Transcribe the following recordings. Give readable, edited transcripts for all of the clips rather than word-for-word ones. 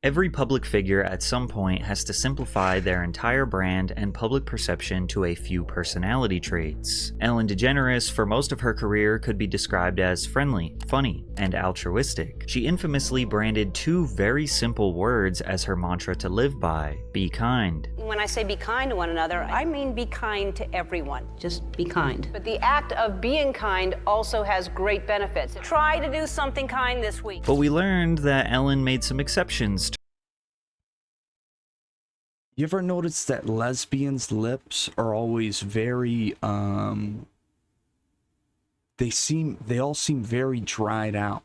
Every public figure at some point has to simplify their entire brand and public perception to a few personality traits. Ellen DeGeneres, for most of her career, could be described as friendly, funny, and altruistic. She infamously branded two very simple words as her mantra to live by: be kind. When I say be kind to one another, I mean be kind to everyone. Just be kind. But the act of being kind also has great benefits. Try to do something kind this week. But we learned that Ellen made some exceptions. You ever notice that lesbians' lips are always very, they all seem very dried out.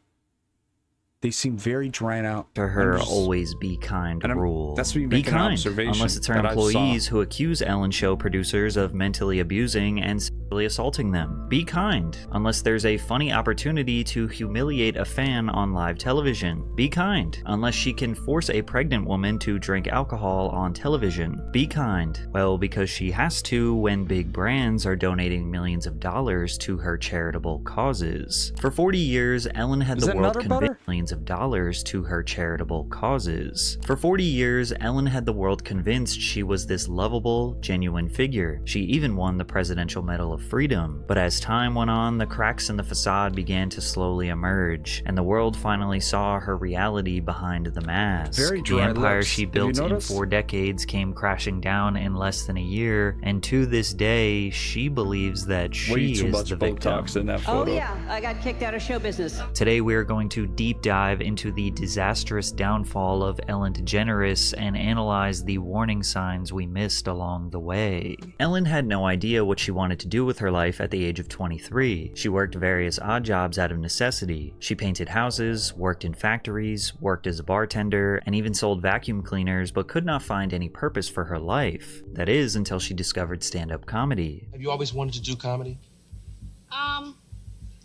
They seem very dried out. To her always be kind rule. That's me be making an kind, observation unless it's her that I employees saw. who accuse Ellen show producers of mentally abusing and sexually assaulting them. Be kind, unless there's a funny opportunity to humiliate a fan on live television. Be kind, unless she can force a pregnant woman to drink alcohol on television. Be kind, well, because she has to when big brands are donating millions of dollars to her charitable causes. For 40 years, Ellen had the world convinced millions of dollars to her charitable causes. For 40 years, Ellen had the world convinced she was this lovable, genuine figure. She even won the Presidential Medal of Freedom. But as time went on, the cracks in the facade began to slowly emerge, and the world finally saw her reality behind the mask. The empire she built in 4 decades came crashing down in less than a year, and to this day, she believes that she is the victim. In that photo. Oh yeah, I got kicked out of show business. Today we are going to deep dive into the disastrous downfall of Ellen DeGeneres and analyze the warning signs we missed along the way. Ellen had no idea what she wanted to do with her life at the age of 23. She worked various odd jobs out of necessity. She painted houses, worked in factories, worked as a bartender, and even sold vacuum cleaners, but could not find any purpose for her life. That is, until she discovered stand-up comedy. Have you always wanted to do comedy?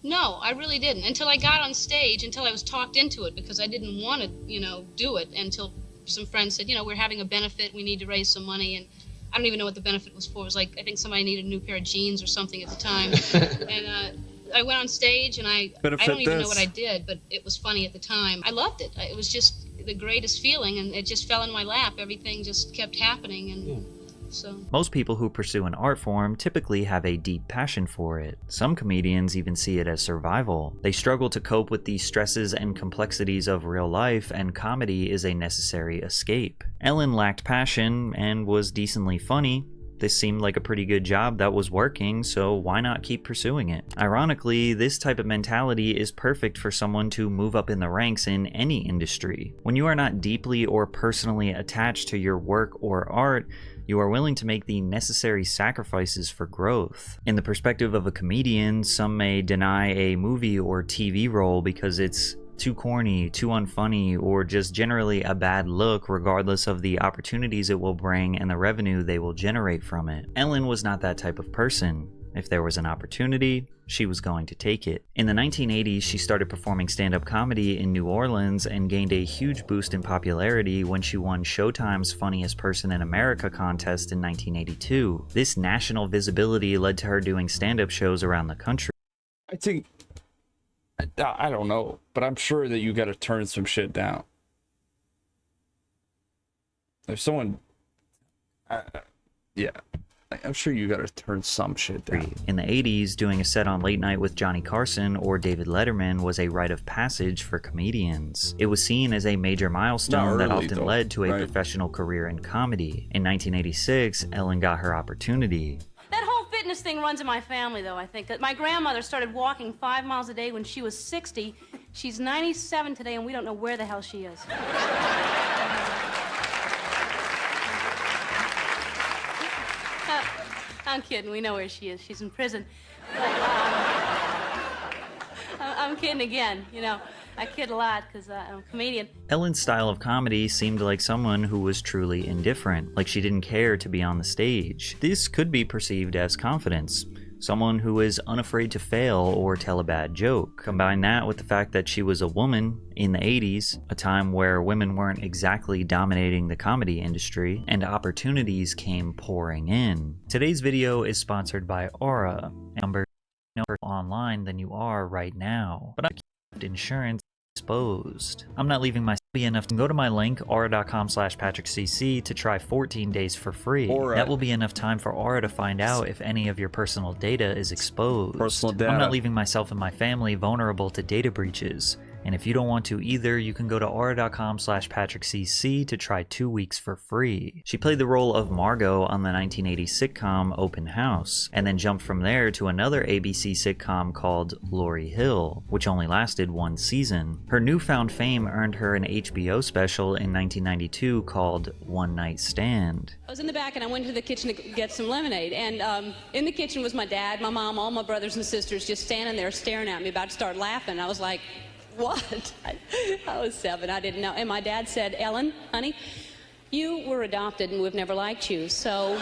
No, I really didn't. Until I got on stage, until I was talked into it, because I didn't want to, do it, until some friends said, we're having a benefit, we need to raise some money, and I don't even know what the benefit was for. It was like, I think somebody needed a new pair of jeans or something at the time. And I went on stage, and I don't even know what I did, but it was funny at the time. I loved it. It was just the greatest feeling, and it just fell in my lap. Everything just kept happening, and... So. Most people who pursue an art form typically have a deep passion for it. Some comedians even see it as survival. They struggle to cope with the stresses and complexities of real life, and comedy is a necessary escape. Ellen lacked passion and was decently funny. This seemed like a pretty good job that was working, so why not keep pursuing it? Ironically, this type of mentality is perfect for someone to move up in the ranks in any industry. When you are not deeply or personally attached to your work or art, you are willing to make the necessary sacrifices for growth. In the perspective of a comedian, some may deny a movie or TV role because it's too corny, too unfunny, or just generally a bad look regardless of the opportunities it will bring and the revenue they will generate from it. Ellen was not that type of person. If there was an opportunity, she was going to take it. In the 1980s, she started performing stand-up comedy in New Orleans and gained a huge boost in popularity when she won Showtime's Funniest Person in America contest in 1982. This national visibility led to her doing stand-up shows around the country. I think, I don't know, but I'm sure that you got to turn some shit down. If someone, yeah. I'm sure you gotta turn some shit down. In the 80s, doing a set on Late Night with Johnny Carson or David Letterman was a rite of passage for comedians. It was seen as a major milestone that often led to a professional career in comedy. In 1986, Ellen got her opportunity. That whole fitness thing runs in my family, though, I think. My grandmother started walking 5 miles a day when she was 60. She's 97 today, and we don't know where the hell she is. I'm kidding. We know where she is. She's in prison. But, I'm kidding again. I kid a lot because I'm a comedian. Ellen's style of comedy seemed like someone who was truly indifferent, like she didn't care to be on the stage. This could be perceived as confidence. Someone who is unafraid to fail or tell a bad joke. Combine that with the fact that she was a woman in the 80s, a time where women weren't exactly dominating the comedy industry, and opportunities came pouring in. Today's video is sponsored by Aura, number online than you are right now. But I kept insurance exposed. I'm not leaving my enough to go to my link, aura.com/PatrickCC, to try 14 days for free. That will be enough time for Aura to find out if any of your personal data is exposed. Personal data. I'm not leaving myself and my family vulnerable to data breaches. And if you don't want to either, you can go to aura.com/PatrickCC to try 2 weeks for free. She played the role of Margot on the 1980 sitcom Open House, and then jumped from there to another ABC sitcom called Laurie Hill, which only lasted 1 season. Her newfound fame earned her an HBO special in 1992 called One Night Stand. I was in the back and I went to the kitchen to get some lemonade, and in the kitchen was my dad, my mom, all my brothers and sisters just standing there staring at me, about to start laughing. I was like, what? I was 7, I didn't know. And my dad said, Ellen, honey, you were adopted and we've never liked you, so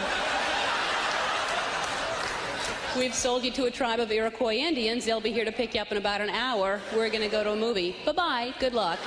we've sold you to a tribe of Iroquois Indians. They'll be here to pick you up in about an hour. We're gonna go to a movie. Bye-bye, good luck.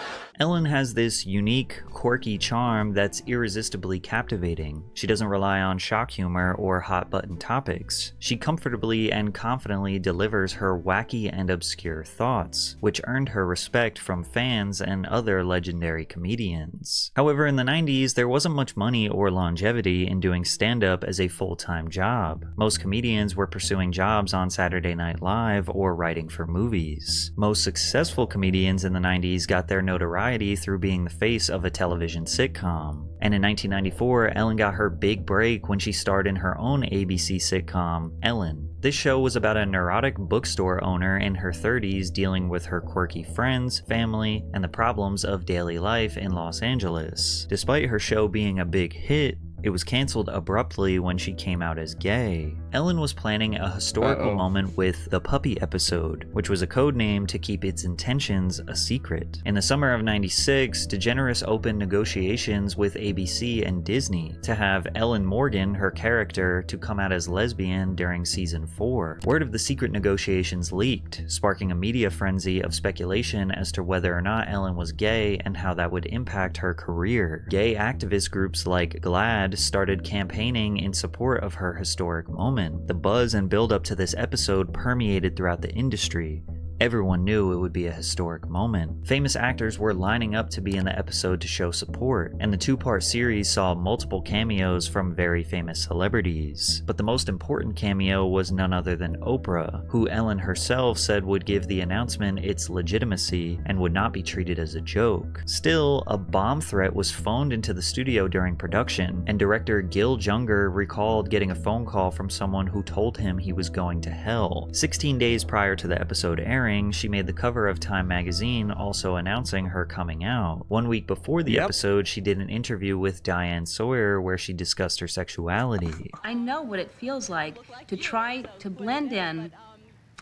Ellen has this unique, quirky charm that's irresistibly captivating. She doesn't rely on shock humor or hot-button topics. She comfortably and confidently delivers her wacky and obscure thoughts, which earned her respect from fans and other legendary comedians. However, in the 90s, there wasn't much money or longevity in doing stand-up as a full-time job. Most comedians were pursuing jobs on Saturday Night Live or writing for movies. Most successful comedians in the 90s got their notoriety through being the face of a television sitcom. And in 1994, Ellen got her big break when she starred in her own ABC sitcom, Ellen. This show was about a neurotic bookstore owner in her 30s dealing with her quirky friends, family, and the problems of daily life in Los Angeles. Despite her show being a big hit, it was canceled abruptly when she came out as gay. Ellen was planning a historical moment with the Puppy episode, which was a code name to keep its intentions a secret. In the summer of '96, DeGeneres opened negotiations with ABC and Disney to have Ellen Morgan, her character, to come out as lesbian during season 4. Word of the secret negotiations leaked, sparking a media frenzy of speculation as to whether or not Ellen was gay and how that would impact her career. Gay activist groups like GLAAD started campaigning in support of her historic moment. The buzz and build-up to this episode permeated throughout the industry. Everyone knew it would be a historic moment. Famous actors were lining up to be in the episode to show support, and the 2-part series saw multiple cameos from very famous celebrities. But the most important cameo was none other than Oprah, who Ellen herself said would give the announcement its legitimacy and would not be treated as a joke. Still, a bomb threat was phoned into the studio during production, and director Gil Junger recalled getting a phone call from someone who told him he was going to hell. 16 days prior to the episode airing, she made the cover of Time magazine, also announcing her coming out. 1 week before the episode, she did an interview with Diane Sawyer where she discussed her sexuality. I know what it feels like to try to blend in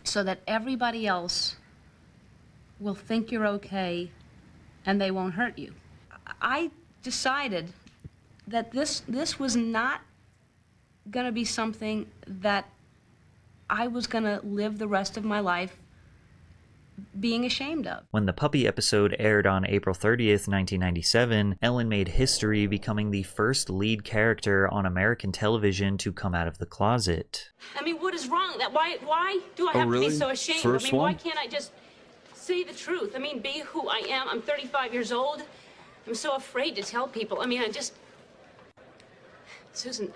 so that everybody else will think you're okay and they won't hurt you. I decided that this was not going to be something that I was going to live the rest of my life being ashamed of. When the Puppy episode aired on April 30th, 1997, Ellen made history, becoming the first lead character on American television to come out of the closet. I mean, what is wrong? Why do I have to be so ashamed? First I mean, why one? can't I just say the truth? I mean, be who I am. I'm 35 years old. I'm so afraid to tell people. I mean, Susan,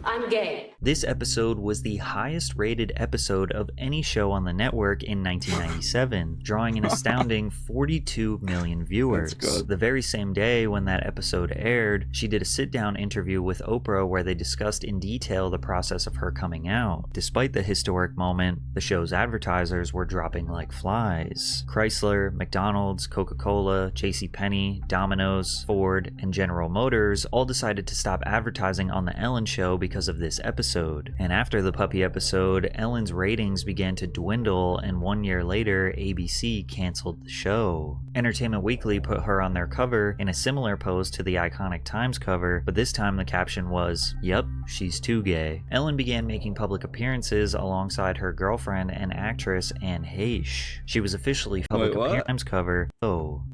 I'm gay. This episode was the highest rated episode of any show on the network in 1997, drawing an astounding 42 million viewers. That's good. The very same day when that episode aired, she did a sit-down interview with Oprah where they discussed in detail the process of her coming out. Despite the historic moment, the show's advertisers were dropping like flies. Chrysler, McDonald's, Coca-Cola, JCPenney, Domino's, Ford, and General Motors all decided to stop advertising on The Ellen Show because of this episode. And after the Puppy episode, Ellen's ratings began to dwindle, and 1 year later, ABC canceled the show. Entertainment Weekly put her on their cover in a similar pose to the iconic Times cover, but this time the caption was, "Yep, she's too gay." Ellen began making public appearances alongside her girlfriend and actress Anne Heche. She was officially public appearance cover.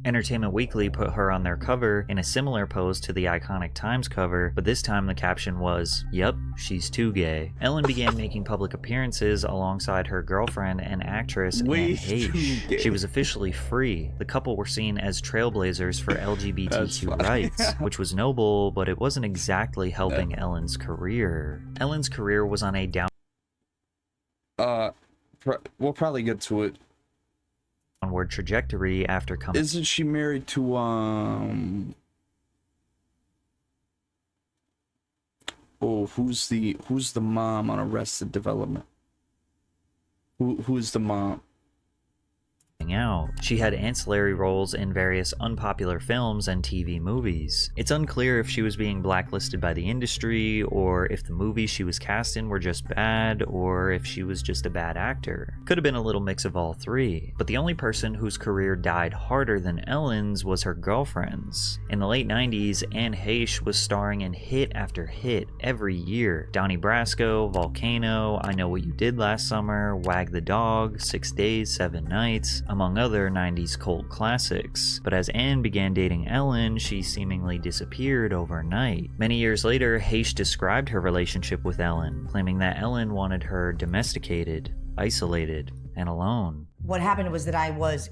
Entertainment Weekly put her on their cover in a similar pose to the iconic Times cover, but this time the caption was, "Yep, Yep, she's too gay. Ellen began making public appearances alongside her girlfriend and actress Anne Heche. She was officially free. The couple were seen as trailblazers for LGBTQ rights, which was noble, but it wasn't exactly helping Ellen's career. Ellen's career was on a we'll probably get to it. downward trajectory after coming. Isn't she married to who's the mom on Arrested Development? Who's the mom? Out. She had ancillary roles in various unpopular films and TV movies. It's unclear if she was being blacklisted by the industry, or if the movies she was cast in were just bad, or if she was just a bad actor. Could have been a little mix of all three, but the only person whose career died harder than Ellen's was her girlfriend's. In the late 90s, Anne Heche was starring in hit after hit every year. Donnie Brasco, Volcano, I Know What You Did Last Summer, Wag the Dog, 6 Days, 7 Nights, among other 90s cult classics. But as Anne began dating Ellen, she seemingly disappeared overnight. Many years later, Heche described her relationship with Ellen, claiming that Ellen wanted her domesticated, isolated, and alone. What happened was that I was,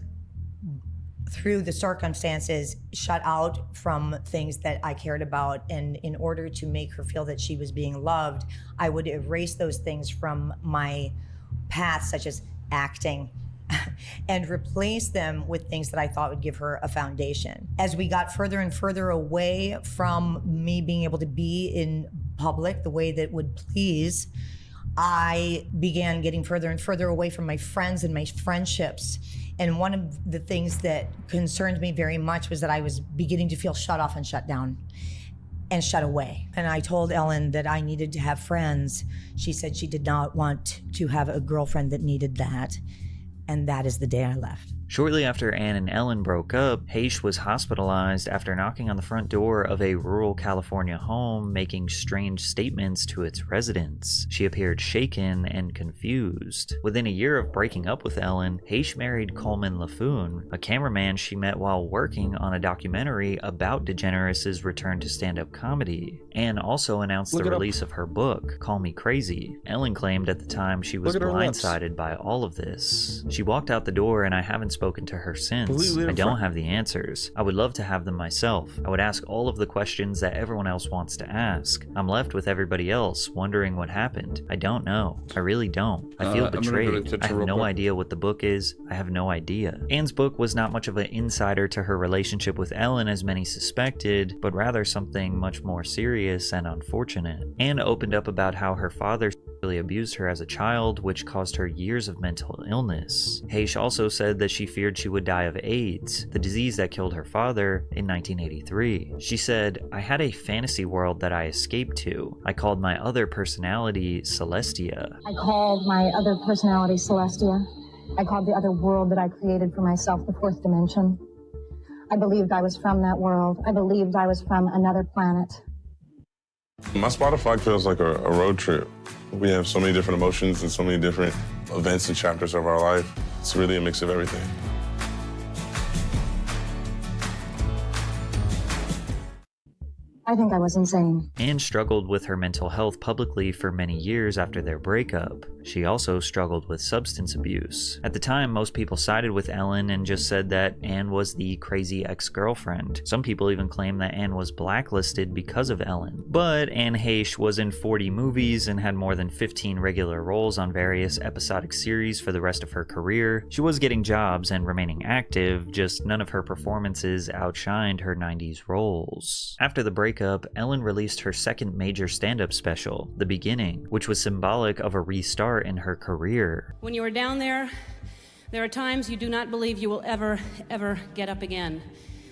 through the circumstances, shut out from things that I cared about, and in order to make her feel that she was being loved, I would erase those things from my path, such as acting, and replace them with things that I thought would give her a foundation. As we got further and further away from me being able to be in public the way that would please, I began getting further and further away from my friends and my friendships. And one of the things that concerned me very much was that I was beginning to feel shut off and shut down and shut away. And I told Ellen that I needed to have friends. She said she did not want to have a girlfriend that needed that. And that is the day I left. Shortly after Anne and Ellen broke up, Heche was hospitalized after knocking on the front door of a rural California home, making strange statements to its residents. She appeared shaken and confused. Within a year of breaking up with Ellen, Heche married Coleman LaFoon, a cameraman she met while working on a documentary about DeGeneres' return to stand-up comedy. Anne also announced the release of her book, Call Me Crazy. Ellen claimed at the time she was blindsided by all of this. She walked out the door, and I haven't spoken to her since. I don't have the answers. I would love to have them myself. I would ask all of the questions that everyone else wants to ask. I'm left with everybody else, wondering what happened. I don't know. I really don't. I feel betrayed. I have no idea what the book is. I have no idea. Anne's book was not much of an insider to her relationship with Ellen as many suspected, but rather something much more serious and unfortunate. Anne opened up about how her father sexually abused her as a child, which caused her years of mental illness. Heche also said that she feared she would die of AIDS, the disease that killed her father, in 1983. She said, I had a fantasy world that I escaped to. I called my other personality Celestia. I called my other personality Celestia. I called the other world that I created for myself the fourth dimension. I believed I was from that world. I believed I was from another planet. My Spotify feels like a road trip. We have so many different emotions and so many different events and chapters of our life. It's really a mix of everything. I think I was insane. Anne struggled with her mental health publicly for many years after their breakup. She also struggled with substance abuse. At the time, most people sided with Ellen and just said that Anne was the crazy ex-girlfriend. Some people even claimed that Anne was blacklisted because of Ellen. But Anne Heche was in 40 movies and had more than 15 regular roles on various episodic series for the rest of her career. She was getting jobs and remaining active, just none of her performances outshined her 90s roles. After the breakup, Ellen released her second major stand-up special, The Beginning, which was symbolic of a restart in her career. When you are down there, there are times you do not believe you will ever get up again.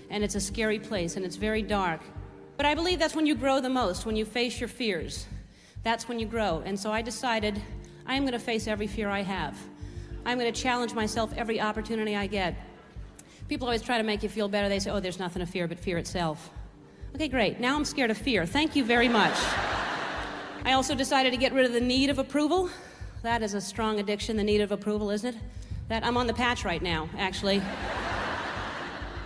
And it's a scary place, and it's very dark. But I believe that's when you grow the most, when you face your fears. That's when you grow. And so I decided I am going to face every fear I have. I'm going to challenge myself every opportunity I get. People always try to make you feel better. They say, oh, there's nothing to fear but fear itself. Okay, great. Now I'm scared of fear. Thank you very much. I also decided to get rid of the need of approval. That is a strong addiction, the need of approval, isn't it? That I'm on the patch right now, actually.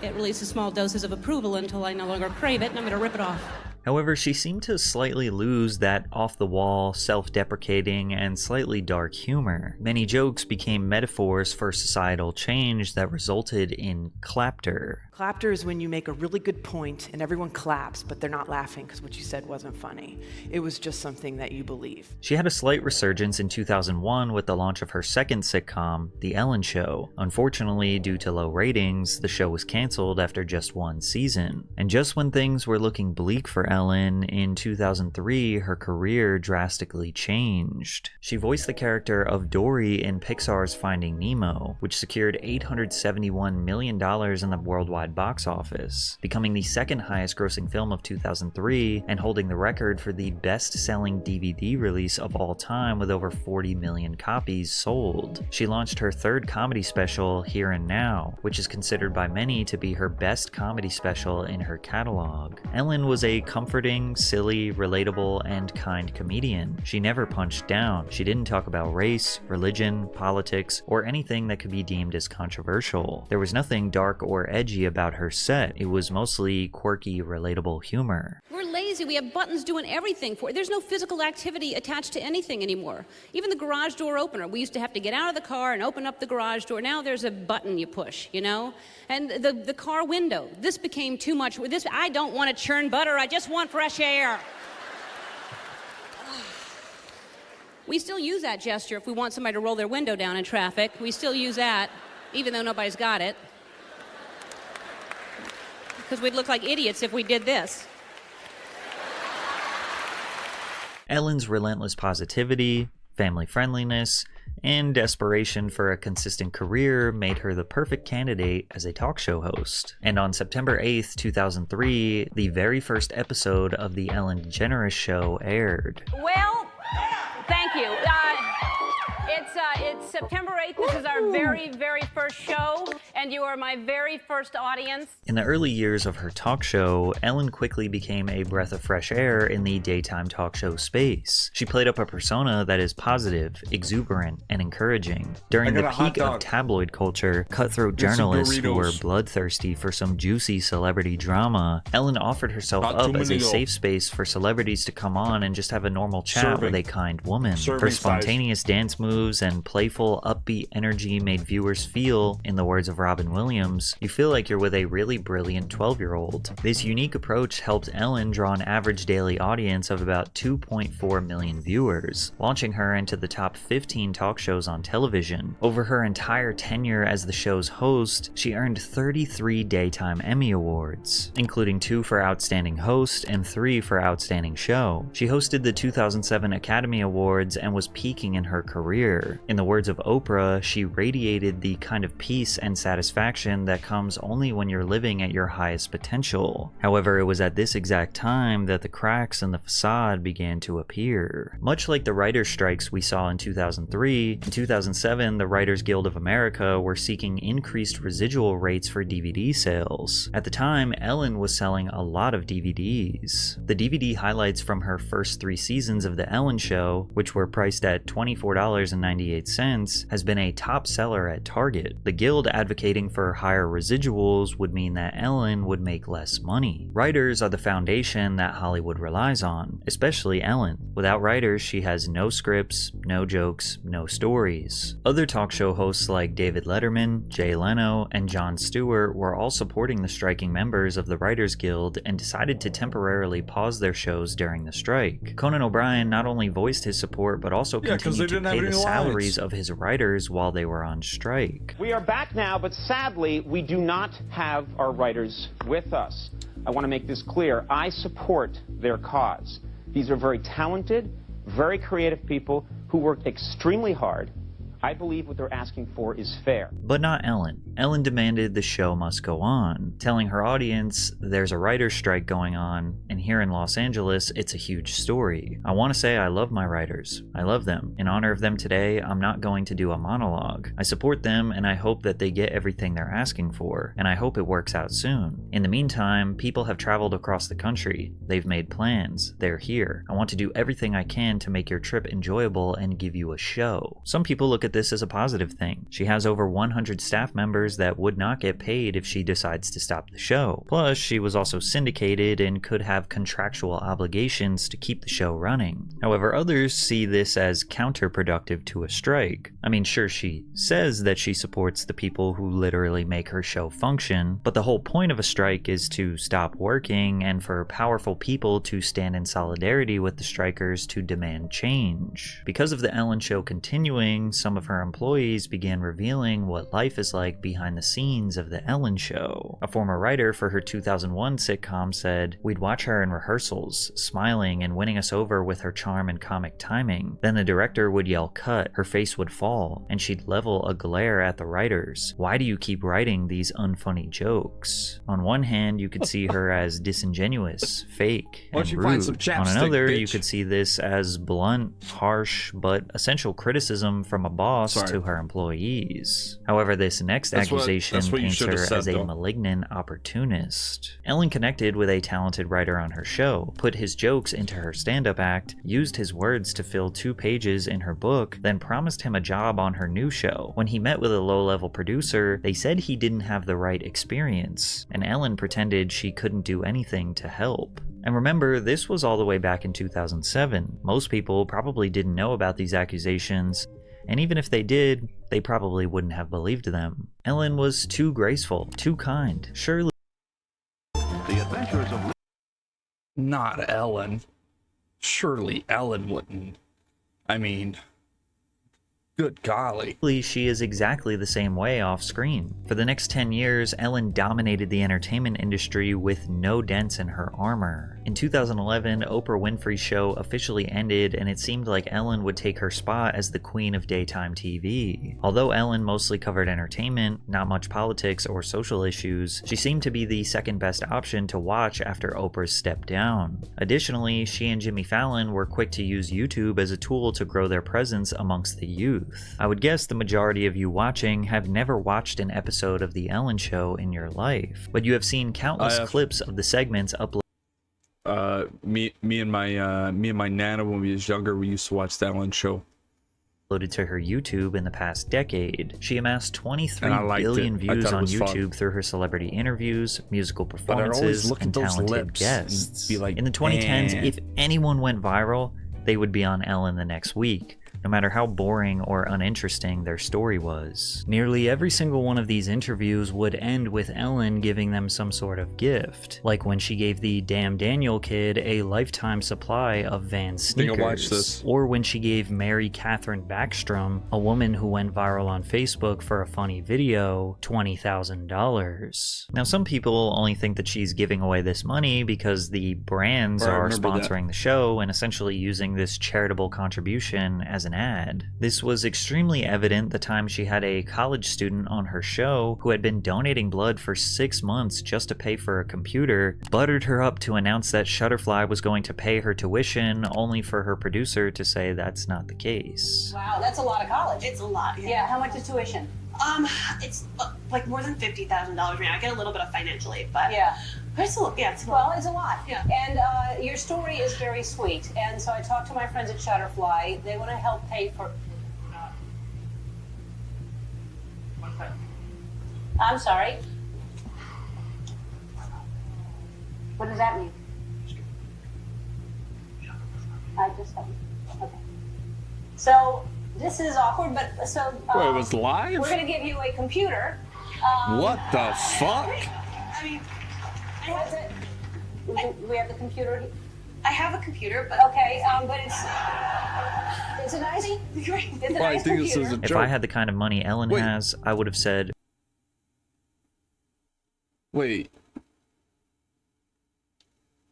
It releases small doses of approval until I no longer crave it, and I'm going to rip it off. However, she seemed to slightly lose that off-the-wall, self-deprecating, and slightly dark humor. Many jokes became metaphors for societal change that resulted in clapter. Clapter is when you make a really good point and everyone claps, but they're not laughing because what you said wasn't funny. It was just something that you believe. She had a slight resurgence in 2001 with the launch of her second sitcom, The Ellen Show. Unfortunately, due to low ratings, the show was canceled after just one season. And just when things were looking bleak for Ellen, in 2003, her career drastically changed. She voiced the character of Dory in Pixar's Finding Nemo, which secured $871 million in the worldwide box office, becoming the second highest grossing film of 2003 and holding the record for the best-selling DVD release of all time with over 40 million copies sold. She launched her third comedy special, Here and Now, which is considered by many to be her best comedy special in her catalog. Ellen was a comforting, silly, relatable, and kind comedian. She never punched down. She didn't talk about race, religion, politics, or anything that could be deemed as controversial. There was nothing dark or edgy about her set. It was mostly quirky, relatable humor. We're lazy. We have buttons doing everything for it. There's no physical activity attached to anything anymore. Even the garage door opener. We used to have to get out of the car and open up the garage door. Now there's a button you push, you know? And the car window. This became too much. I don't want to churn butter. I just want fresh air. We still use that gesture if we want somebody to roll their window down in traffic. We still use that, even though nobody's got it. Because we'd look like idiots if we did this. Ellen's relentless positivity, family friendliness, and desperation for a consistent career made her the perfect candidate as a talk show host. And on September 8th, 2003, the very first episode of The Ellen DeGeneres Show aired. Well, thank you. It's September 8th. This is our very, very first show, and you are my very first audience. In the early years of her talk show, Ellen quickly became a breath of fresh air in the daytime talk show space. She played up a persona that is positive, exuberant, and encouraging. During the peak of tabloid culture, cutthroat journalists who were bloodthirsty for some juicy celebrity drama, Ellen offered herself up as a safe space for celebrities to come on and just have a normal chat with a kind woman. Her spontaneous dance moves and playful, upbeat energy made viewers feel, in the words of Robin Williams, you feel like you're with a really brilliant 12-year-old. This unique approach helped Ellen draw an average daily audience of about 2.4 million viewers, launching her into the top 15 talk shows on television. Over her entire tenure as the show's host, she earned 33 Daytime Emmy Awards, including 2 for Outstanding Host and 3 for Outstanding Show. She hosted the 2007 Academy Awards and was peaking in her career. In the words of Oprah, she radiated the kind of peace and satisfaction that comes only when you're living at your highest potential. However, it was at this exact time that the cracks in the facade began to appear. Much like the writers' strikes we saw in 2003, in 2007, the Writers Guild of America were seeking increased residual rates for DVD sales. At the time, Ellen was selling a lot of DVDs. The DVD highlights from her first 3 seasons of The Ellen Show, which were priced at $24.98, has been a top seller at Target. The Guild advocating for higher residuals would mean that Ellen would make less money. Writers are the foundation that Hollywood relies on, especially Ellen. Without writers, she has no scripts, no jokes, no stories. Other talk show hosts like David Letterman, Jay Leno, and Jon Stewart were all supporting the striking members of the Writers Guild and decided to temporarily pause their shows during the strike. Conan O'Brien not only voiced his support but also continued to pay the salaries of his writers while they were on strike. We are back now, but sadly, we do not have our writers with us. I want to make this clear. I support their cause. These are very talented, very creative people who work extremely hard. I believe what they're asking for is fair. But not Ellen. Ellen demanded the show must go on, telling her audience there's a writer's strike going on, and here in Los Angeles, it's a huge story. I want to say I love my writers. I love them. In honor of them today, I'm not going to do a monologue. I support them, and I hope that they get everything they're asking for, and I hope it works out soon. In the meantime, people have traveled across the country. They've made plans. They're here. I want to do everything I can to make your trip enjoyable and give you a show. Some people look at at this as a positive thing. She has over 100 staff members that would not get paid if she decides to stop the show. Plus, she was also syndicated and could have contractual obligations to keep the show running. However, others see this as counterproductive to a strike. I mean, sure, she says that she supports the people who literally make her show function, but the whole point of a strike is to stop working and for powerful people to stand in solidarity with the strikers to demand change. Because of the Ellen Show continuing, some of her employees began revealing what life is like behind the scenes of the Ellen Show. A former writer for her 2001 sitcom said, "We'd watch her in rehearsals, smiling and winning us over with her charm and comic timing. Then the director would yell cut, her face would fall, and she'd level a glare at the writers. Why do you keep writing these unfunny jokes?" On one hand, you could see her as disingenuous, fake, and rude. On another, you could see this as blunt, harsh, but essential criticism from a boss to her employees. However, this next accusation paints her as a malignant opportunist. Ellen connected with a talented writer on her show, put his jokes into her stand-up act, used his words to fill 2 pages in her book, then promised him a job on her new show. When he met with a low-level producer, they said he didn't have the right experience, and Ellen pretended she couldn't do anything to help. And remember, this was all the way back in 2007. Most people probably didn't know about these accusations, and even if they did, they probably wouldn't have believed them. Ellen was too graceful, too kind. Surely The Adventures of... Not Ellen. Surely Ellen wouldn't. I mean... Good golly. She is exactly the same way off screen. For the next 10 years, Ellen dominated the entertainment industry with no dents in her armor. In 2011, Oprah Winfrey's show officially ended, and it seemed like Ellen would take her spot as the queen of daytime TV. Although Ellen mostly covered entertainment, not much politics or social issues, she seemed to be the second best option to watch after Oprah's step down. Additionally, she and Jimmy Fallon were quick to use YouTube as a tool to grow their presence amongst the youth. I would guess the majority of you watching have never watched an episode of The Ellen Show in your life, but you have seen countless clips of the segments uploaded. Me and my nana, when we was younger, we used to watch The Ellen Show. Uploaded to her YouTube in the past decade. She amassed 23 billion views on YouTube through her celebrity interviews, musical performances, and talented guests. In the 2010s, if anyone went viral, they would be on Ellen the next week, no matter how boring or uninteresting their story was. Nearly every single one of these interviews would end with Ellen giving them some sort of gift, like when she gave the Damn Daniel kid a lifetime supply of Vans sneakers, or when she gave Mary Catherine Backstrom, a woman who went viral on Facebook for a funny video, $20,000. Now, some people only think that she's giving away this money because the brands are sponsoring the show and essentially using this charitable contribution as an ad. This was extremely evident the time she had a college student on her show who had been donating blood for 6 months just to pay for a computer, buttered her up to announce that Shutterfly was going to pay her tuition, only for her producer to say that's not the case. Wow, that's a lot of college. It's a lot, yeah. Yeah, how much is tuition? It's like more than $50,000 right now. I get a little bit of financial aid, but yeah. But it's a lot. Yeah, it's a Well, lot. it's a lot. Yeah. And your story is very sweet. And so I talked to my friends at Shutterfly. They want to help pay for... I'm sorry. What does that mean? I just haven't. Okay. So this is awkward, but so... Wait, it was live? We're going to give you a computer. What the fuck? I mean... What is it? We have the computer here. I have a computer, but... Okay, but it's a nice... It's a nice computer. If I had the kind of money Ellen has, I would have said... Wait.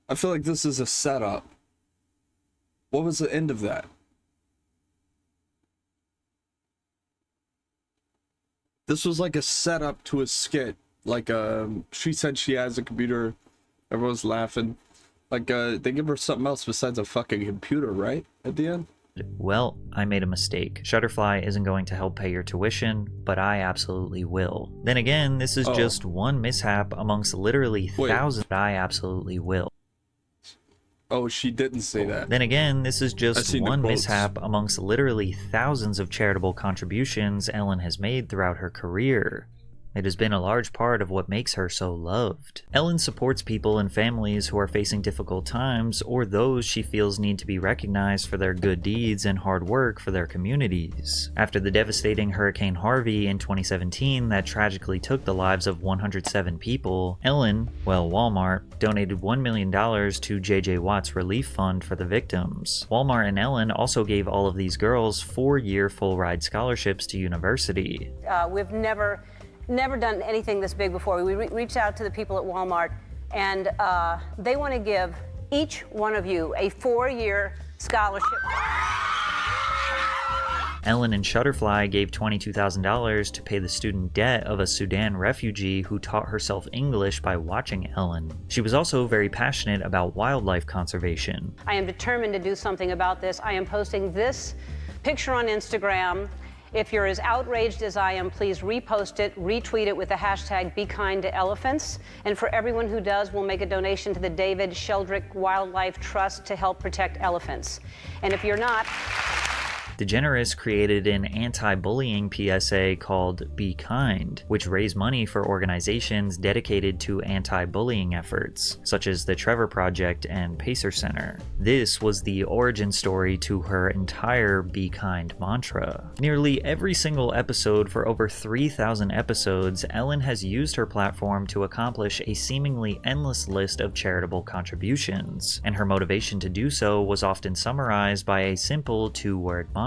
I feel like this is a setup. What was the end of that? This was like a setup to a skit. Like, she said she has a computer. Everyone's laughing. Like, they give her something else besides a fucking computer, right? At the end? Well, I made a mistake. Shutterfly isn't going to help pay your tuition, but I absolutely will. Then again, this is just one mishap amongst literally thousands. I absolutely will. Oh, she didn't say that. Then again, this is I've just seen the one quotes. mishap amongst literally thousands of charitable contributions Ellen has made throughout her career. It has been a large part of what makes her so loved. Ellen supports people and families who are facing difficult times, or those she feels need to be recognized for their good deeds and hard work for their communities. After the devastating Hurricane Harvey in 2017 that tragically took the lives of 107 people, Ellen, Walmart, donated $1 million to J.J. Watt's relief fund for the victims. Walmart and Ellen also gave all of these girls 4-year full-ride scholarships to university. We've never done anything this big before. We reached out to the people at Walmart, and they want to give each one of you a 4-year scholarship. Ellen and Shutterfly gave $22,000 to pay the student debt of a Sudan refugee who taught herself English by watching Ellen. She was also very passionate about wildlife conservation. I am determined to do something about this. I am posting this picture on Instagram. If you're as outraged as I am, please repost it, retweet it with the hashtag #BeKindToElephants. And for everyone who does, we'll make a donation to the David Sheldrick Wildlife Trust to help protect elephants. And if you're not... DeGeneres created an anti-bullying PSA called Be Kind, which raised money for organizations dedicated to anti-bullying efforts, such as the Trevor Project and Pacer Center. This was the origin story to her entire Be Kind mantra. Nearly every single episode for over 3,000 episodes, Ellen has used her platform to accomplish a seemingly endless list of charitable contributions, and her motivation to do so was often summarized by a simple 2-word mantra: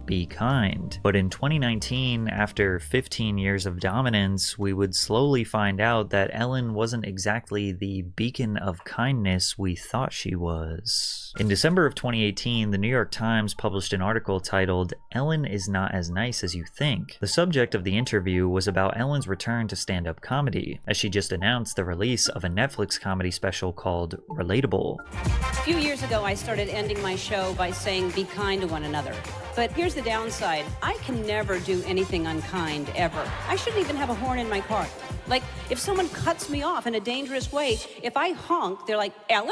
be kind. But in 2019, after 15 years of dominance, we would slowly find out that Ellen wasn't exactly the beacon of kindness we thought she was. In December of 2018, the New York Times published an article titled "Ellen is Not as Nice as You Think." The subject of the interview was about Ellen's return to stand-up comedy, as she just announced the release of a Netflix comedy special called Relatable. A few years ago, I started ending my show by saying, be kind to one another. But here's the downside. I can never do anything unkind, ever. I shouldn't even have a horn in my car. Like, if someone cuts me off in a dangerous way, if I honk, they're like, Ellen?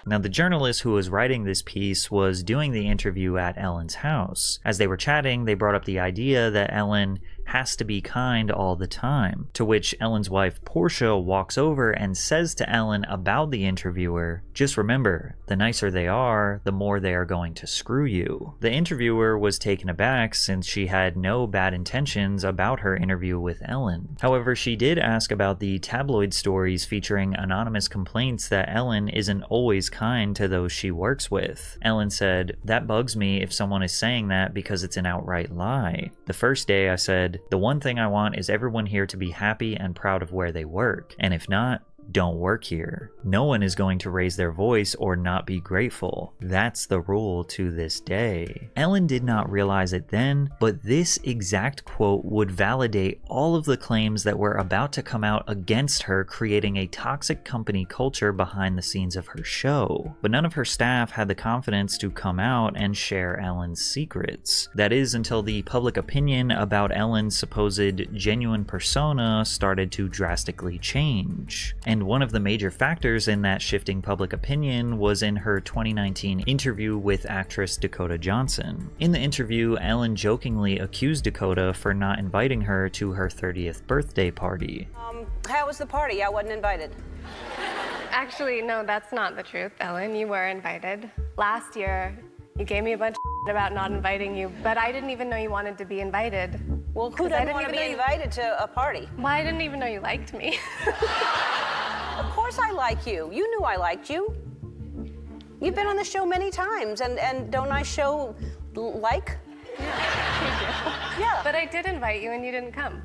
Now, the journalist who was writing this piece was doing the interview at Ellen's house. As they were chatting, they brought up the idea that Ellen has to be kind all the time, to which Ellen's wife Portia walks over and says to Ellen about the interviewer, "Just remember, the nicer they are, the more they are going to screw you." The interviewer was taken aback since she had no bad intentions about her interview with Ellen. However, she did ask about the tabloid stories featuring anonymous complaints that Ellen isn't always kind to those she works with. Ellen said, "That bugs me if someone is saying that because it's an outright lie. The first day I said, the one thing I want is everyone here to be happy and proud of where they work. And if not, don't work here. No one is going to raise their voice or not be grateful. That's the rule to this day." Ellen did not realize it then, but this exact quote would validate all of the claims that were about to come out against her, creating a toxic company culture behind the scenes of her show. But none of her staff had the confidence to come out and share Ellen's secrets. That is, until the public opinion about Ellen's supposed genuine persona started to drastically change. And one of the major factors in that shifting public opinion was in her 2019 interview with actress Dakota Johnson. In the interview, Ellen jokingly accused Dakota for not inviting her to her 30th birthday party. How was the party? I wasn't invited. Actually, no, that's not the truth, Ellen. You were invited. Last year, you gave me a bunch of about not inviting you, but I didn't even know you wanted to be invited. Well, who doesn't want to be invited to a party? Well, I didn't even know you liked me. Of course I like you. You knew I liked you. You've been on the show many times, and don't I show like? Yeah. Yeah. But I did invite you, and you didn't come.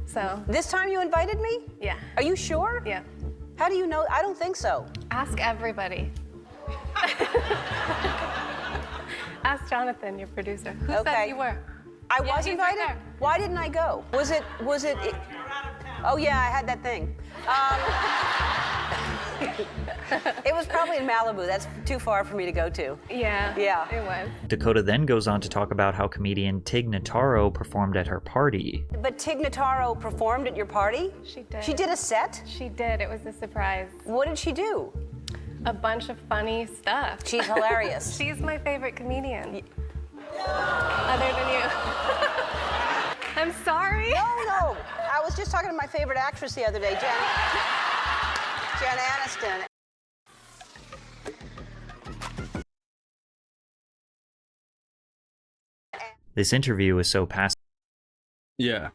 So. This time you invited me? Yeah. Are you sure? Yeah. How do you know? I don't think so. Ask everybody. Ask Jonathan, your producer. Who said you were? I was invited? Right. Why didn't I go? Was it? Oh yeah, I had that thing. It was probably in Malibu. That's too far for me to go to. Yeah. Yeah. It was. Dakota then goes on to talk about how comedian Tig Notaro performed at her party. But Tig Notaro performed at your party? She did. She did a set? She did. It was a surprise. What did she do? a bunch of funny stuff. She's hilarious. She's my favorite comedian. Other than you. I'm sorry. No. I was just talking to my favorite actress the other day, Jen Aniston. This interview is so passive. Yeah.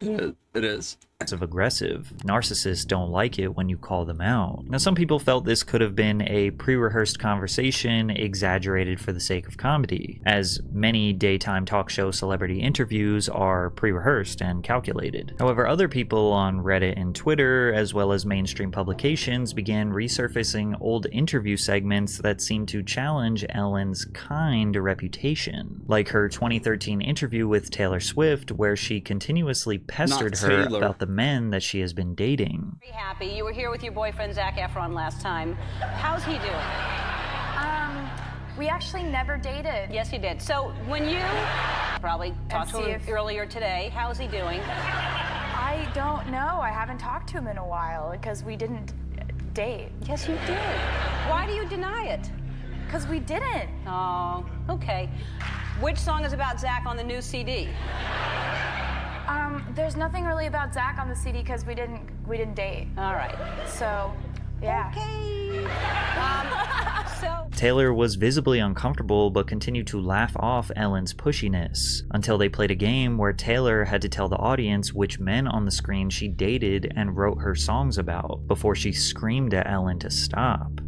It is. Aggressive. Narcissists don't like it when you call them out. Now, some people felt this could have been a pre-rehearsed conversation exaggerated for the sake of comedy, as many daytime talk show celebrity interviews are pre-rehearsed and calculated. However, other people on Reddit and Twitter, as well as mainstream publications, began resurfacing old interview segments that seemed to challenge Ellen's kind reputation, like her 2013 interview with Taylor Swift, where she continuously pestered her about the men that she has been dating. Very happy. You were here with your boyfriend, Zac Efron, last time. How's he doing? We actually never dated. Yes, you did. So when you probably talked to him earlier today, how's he doing? I don't know. I haven't talked to him in a while because we didn't date. Yes, you did. Why do you deny it? Because we didn't. Oh, okay. Which song is about Zac on the new CD? There's nothing really about Zac on the CD because we didn't date. All right. So, yeah. Okay. Taylor was visibly uncomfortable but continued to laugh off Ellen's pushiness, until they played a game where Taylor had to tell the audience which men on the screen she dated and wrote her songs about, before she screamed at Ellen to stop.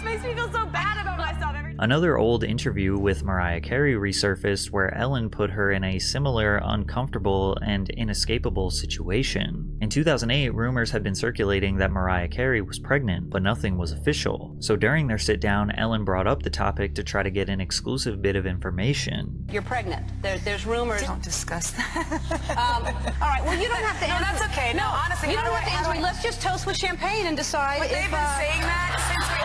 Makes me feel so bad about myself. Another old interview with Mariah Carey resurfaced where Ellen put her in a similar uncomfortable and inescapable situation. In 2008, rumors had been circulating that Mariah Carey was pregnant, but nothing was official. So during their sit-down, Ellen brought up the topic to try to get an exclusive bit of information. You're pregnant. There's rumors. Don't discuss that. All right, well, you don't have to answer. No, that's okay. No, honestly, you don't have to answer me. Let's just toast with champagne and decide But they've been saying that since we...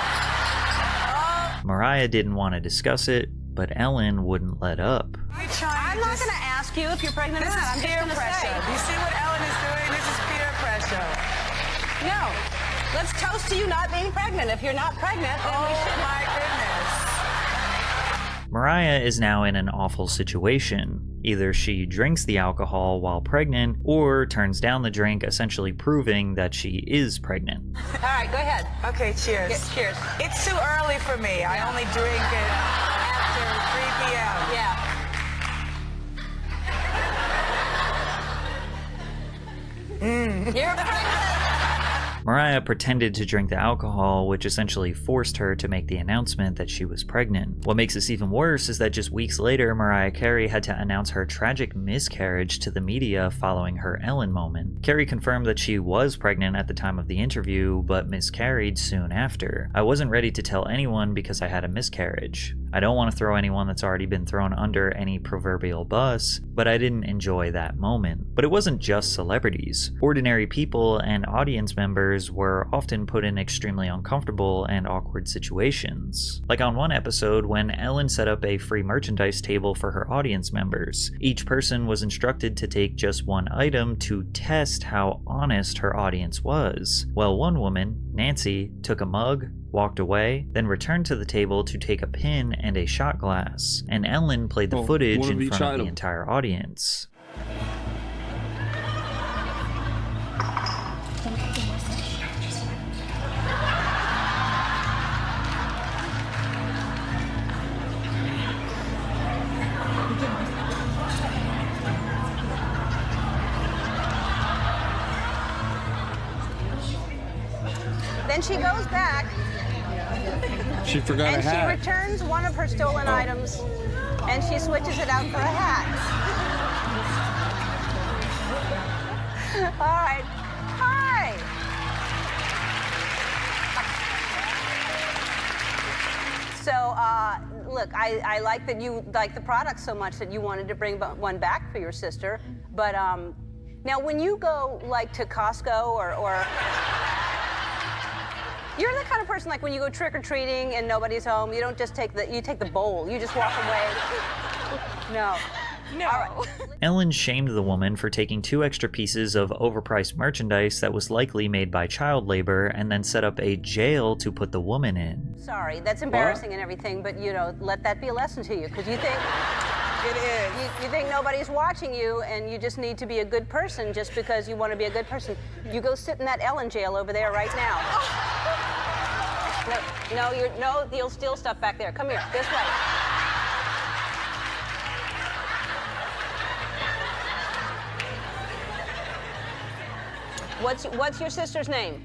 Mariah didn't want to discuss it, but Ellen wouldn't let up. I'm not going to ask you if you're pregnant or not. I'm just going to say. You see what Ellen is doing? This is peer pressure. No. Let's toast to you not being pregnant. If you're not pregnant, then we should. Oh, my goodness. Mariah is now in an awful situation. Either she drinks the alcohol while pregnant, or turns down the drink, essentially proving that she is pregnant. All right, go ahead. Okay, cheers. Yeah, cheers. It's too early for me. I only drink it after 3 p.m. Yeah. You're pregnant. Mariah pretended to drink the alcohol, which essentially forced her to make the announcement that she was pregnant. What makes this even worse is that just weeks later, Mariah Carey had to announce her tragic miscarriage to the media following her Ellen moment. Carey confirmed that she was pregnant at the time of the interview, but miscarried soon after. "I wasn't ready to tell anyone because I had a miscarriage. I don't want to throw anyone that's already been thrown under any proverbial bus, but I didn't enjoy that moment." But it wasn't just celebrities. Ordinary people and audience members were often put in extremely uncomfortable and awkward situations. Like on one episode when Ellen set up a free merchandise table for her audience members. Each person was instructed to take just one item to test how honest her audience was. Well, one woman, Nancy, took a mug, walked away, then returned to the table to take a pin and a shot glass, and Ellen played the footage in front of the entire audience. Then she goes back. She forgot a hat. And she returns one of her stolen items, and she switches it out for a hat. All right. Hi. So, look, I like that you like the product so much that you wanted to bring one back for your sister. But now, when you go like to Costco or you're the kind of person, like when you go trick-or-treating and nobody's home, you don't just take you take the bowl. You just walk away. No. No. Ellen shamed the woman for taking 2 extra pieces of overpriced merchandise that was likely made by child labor and then set up a jail to put the woman in. Sorry, that's embarrassing and everything, but let that be a lesson to you, because you think It is. you think nobody's watching you, and you just need to be a good person just because you want to be a good person. You go sit in that Ellen jail over there right now. No, you'll steal stuff back there. Come here, this way. What's your sister's name?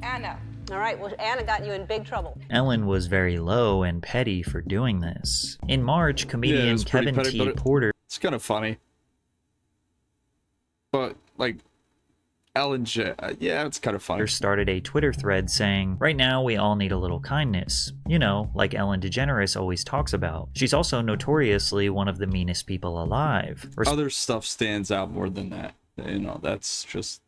Anna. All right, well, Anna got you in big trouble. Ellen was very low and petty for doing this. In March, comedian it's pretty Kevin petty, T. but Porter It's kind of funny. But, like, Ellen yeah, it's kind of funny. started a Twitter thread saying, "Right now we all need a little kindness. You know, like Ellen DeGeneres always talks about. She's also notoriously one of the meanest people alive." Other stuff stands out more than that. That's just...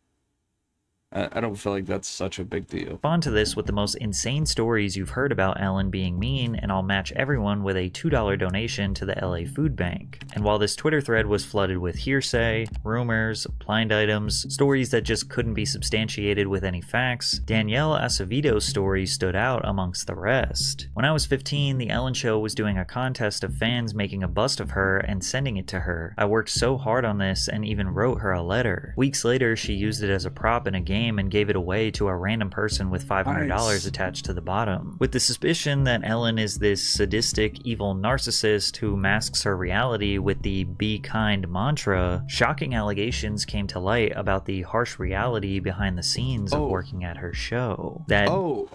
I don't feel like that's such a big deal. Respond to this with the most insane stories you've heard about Ellen being mean, and I'll match everyone with a $2 donation to the LA Food Bank. And while this Twitter thread was flooded with hearsay, rumors, blind items, stories that just couldn't be substantiated with any facts, Danielle Acevedo's story stood out amongst the rest. When I was 15, The Ellen Show was doing a contest of fans making a bust of her and sending it to her. I worked so hard on this and even wrote her a letter. Weeks later, she used it as a prop in a game and gave it away to a random person with $500 attached to the bottom. With the suspicion that Ellen is this sadistic, evil narcissist who masks her reality with the "be kind" mantra, shocking allegations came to light about the harsh reality behind the scenes of working at her show. Was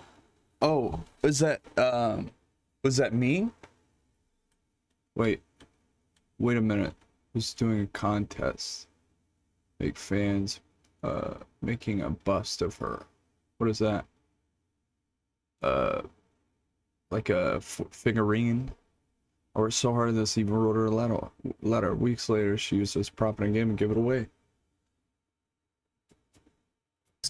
that me? Wait a minute. Who's doing a contest? Make fans making a bust of her. What is that? Like a figurine? I worked so hard on this, even wrote her a letter. Weeks later, she used this prop in a game and gave it away.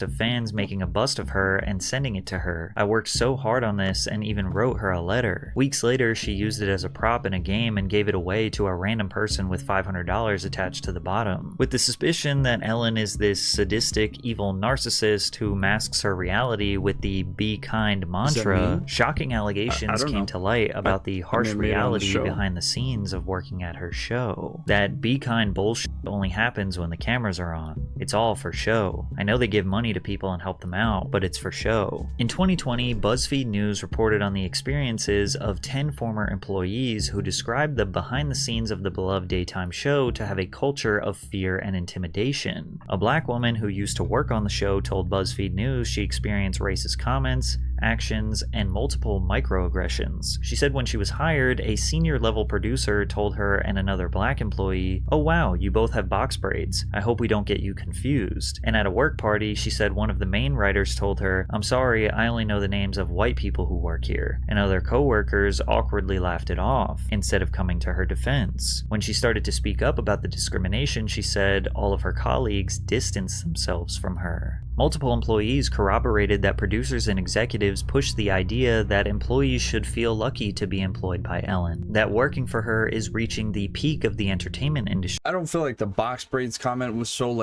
Of fans making a bust of her and sending it to her. I worked so hard on this and even wrote her a letter. Weeks later, she used it as a prop in a game and gave it away to a random person with $500 attached to the bottom. With the suspicion that Ellen is this sadistic, evil narcissist who masks her reality with the "be kind" mantra, shocking allegations came to light about the harsh reality behind the scenes of working at her show. That "be kind" bullshit only happens when the cameras are on. It's all for show. I know they give money to people and help them out, but it's for show. In 2020, BuzzFeed News reported on the experiences of 10 former employees who described the behind the scenes of the beloved daytime show to have a culture of fear and intimidation. A black woman who used to work on the show told BuzzFeed News she experienced racist comments, actions, and multiple microaggressions. She said when she was hired, a senior level producer told her and another black employee, "Oh wow, you both have box braids. I hope we don't get you confused." And at a work party, she said one of the main writers told her, "I'm sorry, I only know the names of white people who work here." And other co-workers awkwardly laughed it off, instead of coming to her defense. When she started to speak up about the discrimination, she said all of her colleagues distanced themselves from her. Multiple employees corroborated that producers and executives pushed the idea that employees should feel lucky to be employed by Ellen, that working for her is reaching the peak of the entertainment industry. I don't feel like the box braids comment was so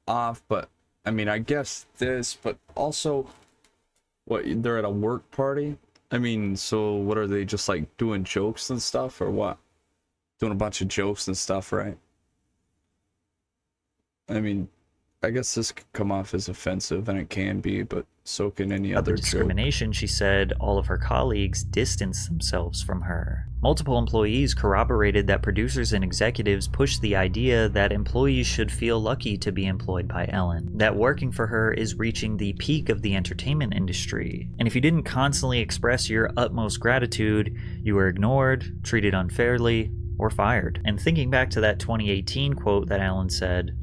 off, but I mean, I guess this, but also, what, they're at a work party? I mean, so what are they, just doing jokes and stuff, or what? Doing a bunch of jokes and stuff, right? I mean, I guess this could come off as offensive, and it can be, but so can any other discrimination, she said all of her colleagues distanced themselves from her. Multiple employees corroborated that producers and executives pushed the idea that employees should feel lucky to be employed by Ellen, that working for her is reaching the peak of the entertainment industry. And if you didn't constantly express your utmost gratitude, you were ignored, treated unfairly, or fired. And thinking back to that 2018 quote that Ellen said,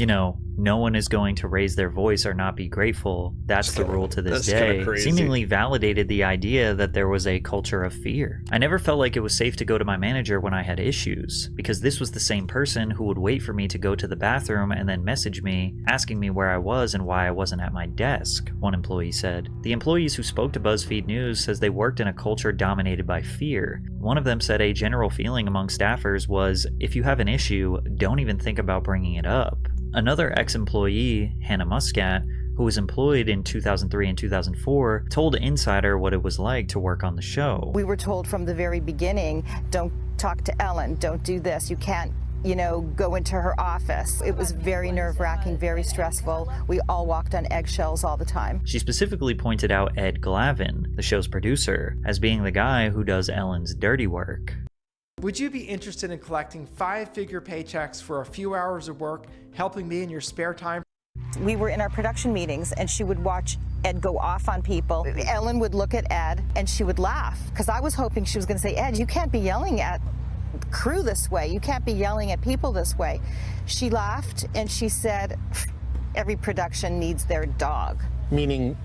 No one is going to raise their voice or not be grateful. That's the rule to this day. Seemingly validated the idea that there was a culture of fear. I never felt like it was safe to go to my manager when I had issues, because this was the same person who would wait for me to go to the bathroom and then message me, asking me where I was and why I wasn't at my desk, one employee said. The employees who spoke to BuzzFeed News says they worked in a culture dominated by fear. One of them said a general feeling among staffers was, if you have an issue, don't even think about bringing it up. Another ex-employee, Hannah Muscat, who was employed in 2003 and 2004, told Insider what it was like to work on the show. We were told from the very beginning, don't talk to Ellen, don't do this, you can't, go into her office. It was very nerve-wracking, very stressful. We all walked on eggshells all the time. She specifically pointed out Ed Glavin, the show's producer, as being the guy who does Ellen's dirty work. Would you be interested in collecting 5-figure paychecks for a few hours of work, helping me in your spare time? We were in our production meetings and she would watch Ed go off on people. Ellen would look at Ed and she would laugh, because I was hoping she was going to say, Ed, you can't be yelling at crew this way. You can't be yelling at people this way. She laughed and she said, every production needs their dog. Meaning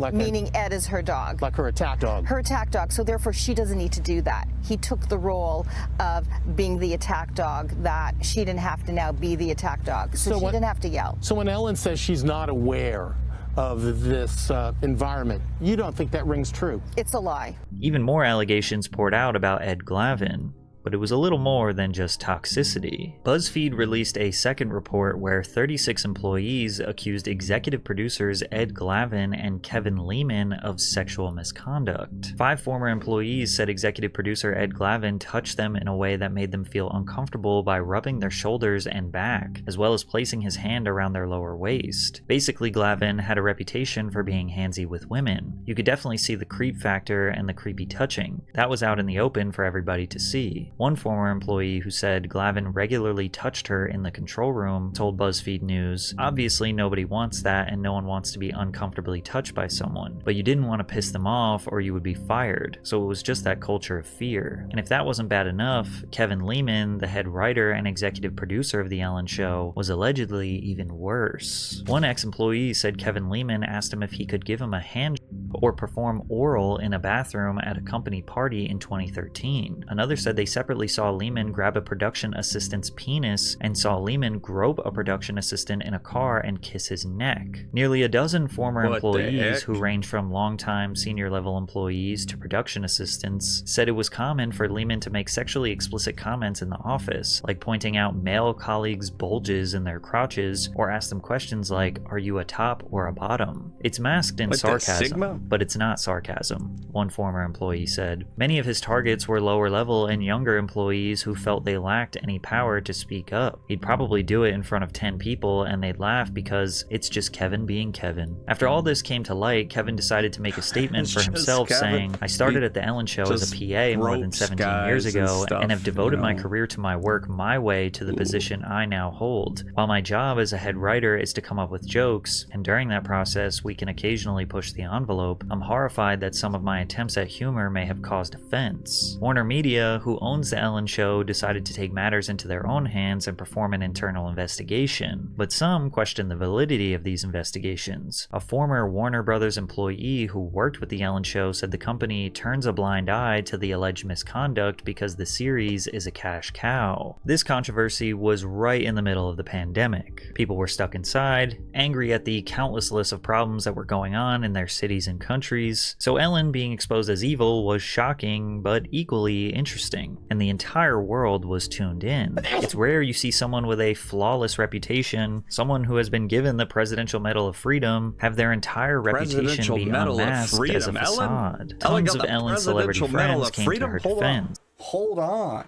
Ed is her dog. Like her attack dog. Her attack dog, so therefore she doesn't need to do that. He took the role of being the attack dog, that she didn't have to now be the attack dog. So she didn't have to yell. So when Ellen says she's not aware of this environment, you don't think that rings true? It's a lie. Even more allegations poured out about Ed Glavin. But it was a little more than just toxicity. BuzzFeed released a second report where 36 employees accused executive producers Ed Glavin and Kevin Lehman of sexual misconduct. 5 former employees said executive producer Ed Glavin touched them in a way that made them feel uncomfortable by rubbing their shoulders and back, as well as placing his hand around their lower waist. Basically, Glavin had a reputation for being handsy with women. You could definitely see the creep factor and the creepy touching. That was out in the open for everybody to see. One former employee who said Glavin regularly touched her in the control room told BuzzFeed News, obviously nobody wants that and no one wants to be uncomfortably touched by someone, but you didn't want to piss them off or you would be fired, so it was just that culture of fear. And if that wasn't bad enough, Kevin Lehman, the head writer and executive producer of The Ellen Show, was allegedly even worse. One ex-employee said Kevin Lehman asked him if he could give him a hand or perform oral in a bathroom at a company party in 2013. Another said they separately saw Lehman grab a production assistant's penis and saw Lehman grope a production assistant in a car and kiss his neck. Nearly a dozen former employees who range from longtime senior level employees to production assistants said it was common for Lehman to make sexually explicit comments in the office, like pointing out male colleagues' bulges in their crotches or ask them questions like, are you a top or a bottom? It's masked in sarcasm, but it's not sarcasm, one former employee said. Many of his targets were lower level and younger employees who felt they lacked any power to speak up. He'd probably do it in front of 10 people and they'd laugh because it's just Kevin being Kevin. After all this came to light, Kevin decided to make a statement for himself saying, I started at the Ellen Show as a PA more than 17 years ago and have devoted my career to my work my way to the position I now hold. While my job as a head writer is to come up with jokes, and during that process we can occasionally push the envelope, I'm horrified that some of my attempts at humor may have caused offense. Warner Media, who owns The Ellen Show, decided to take matters into their own hands and perform an internal investigation, but some question the validity of these investigations. A former Warner Brothers employee who worked with The Ellen Show said the company turns a blind eye to the alleged misconduct because the series is a cash cow. This controversy was right in the middle of the pandemic. People were stuck inside, angry at the countless list of problems that were going on in their cities and countries, so Ellen being exposed as evil was shocking but equally interesting, and the entire world was tuned in. It's rare you see someone with a flawless reputation, someone who has been given the Presidential Medal of Freedom, have their entire reputation be unmasked as a facade. Tons of Ellen's celebrity friends came to her defense. Hold on.